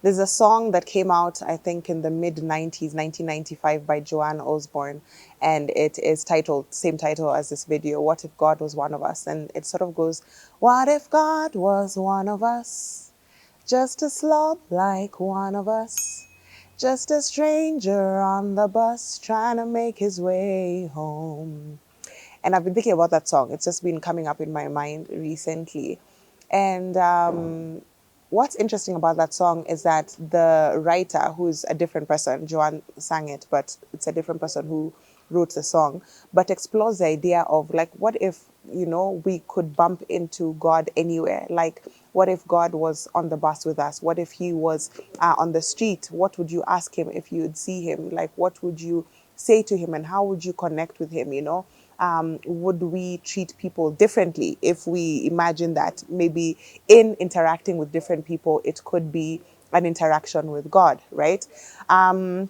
There's a song that came out, I think, in the mid-90s, 1995, by Joanne Osborne, and it is titled, same title as this video, What If God Was One of Us? And it sort of goes, what if God was one of us? Just a slob like one of us. Just a stranger on the bus trying to make his way home. And I've been thinking about that song. It's just been coming up in my mind recently. And what's interesting about that song is that the writer, who's a different person, Joanne sang it, but it's a different person who wrote the song, but explores the idea of like, what if, we could bump into God anywhere? Like, what if God was on the bus with us? What if he was on the street? What would you ask him if you would see him? Like, what would you say to him, and how would you connect with him? Would we treat people differently if we imagine that maybe in interacting with different people, it could be an interaction with God, right? And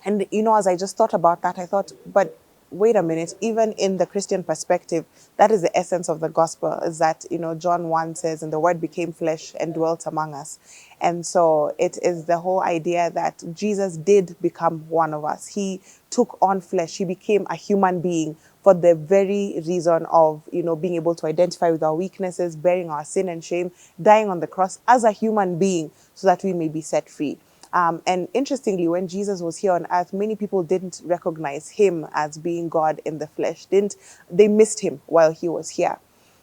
as I just thought about that, I thought, but wait a minute, even in the Christian perspective, that is the essence of the gospel, is that, John 1 says, and the word became flesh and dwelt among us. And so it is the whole idea that Jesus did become one of us. He took on flesh. He became a human being for the very reason of, being able to identify with our weaknesses, bearing our sin and shame, dying on the cross as a human being so that we may be set free. And interestingly, when Jesus was here on earth, many people didn't recognize him as being God in the flesh. They missed him while he was here.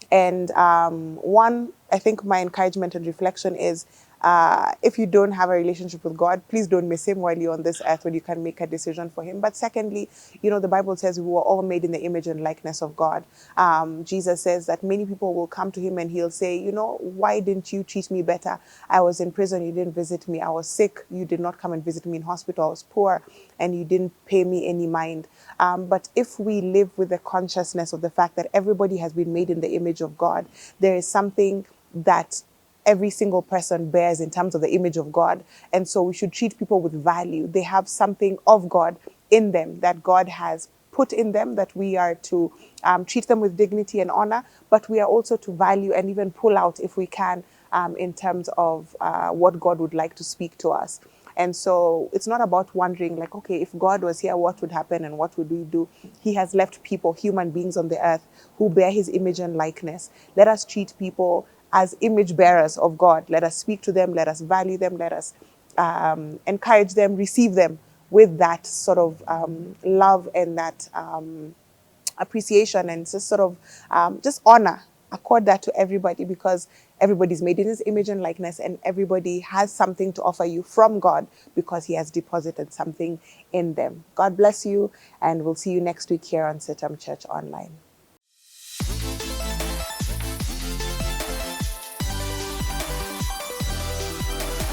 And I think my encouragement and reflection is, if you don't have a relationship with God, please don't miss him while you're on this earth when you can make a decision for him. But secondly, the Bible says we were all made in the image and likeness of God. Jesus says that many people will come to him and he'll say, why didn't you treat me better? I was in prison, you didn't visit me. I was sick, you did not come and visit me in hospital. I was poor and you didn't pay me any mind. But if we live with the consciousness of the fact that everybody has been made in the image of God, there is something that every single person bears in terms of the image of God. And so we should treat people with value. They have something of God in them that God has put in them, that we are to treat them with dignity and honor, but we are also to value and even pull out if we can, in terms of what God would like to speak to us. And so it's not about wondering like, okay, if God was here, what would happen and what would we do? He has left people, human beings on the earth who bear his image and likeness. Let us treat people as image bearers of God. Let us speak to them. Let us value them. Let us encourage them, receive them with that sort of love and that appreciation, and just sort of just honor. Accord that to everybody, because everybody's made in his image and likeness, and everybody has something to offer you from God because he has deposited something in them. God bless you, and we'll see you next week here on CITAM Church Online.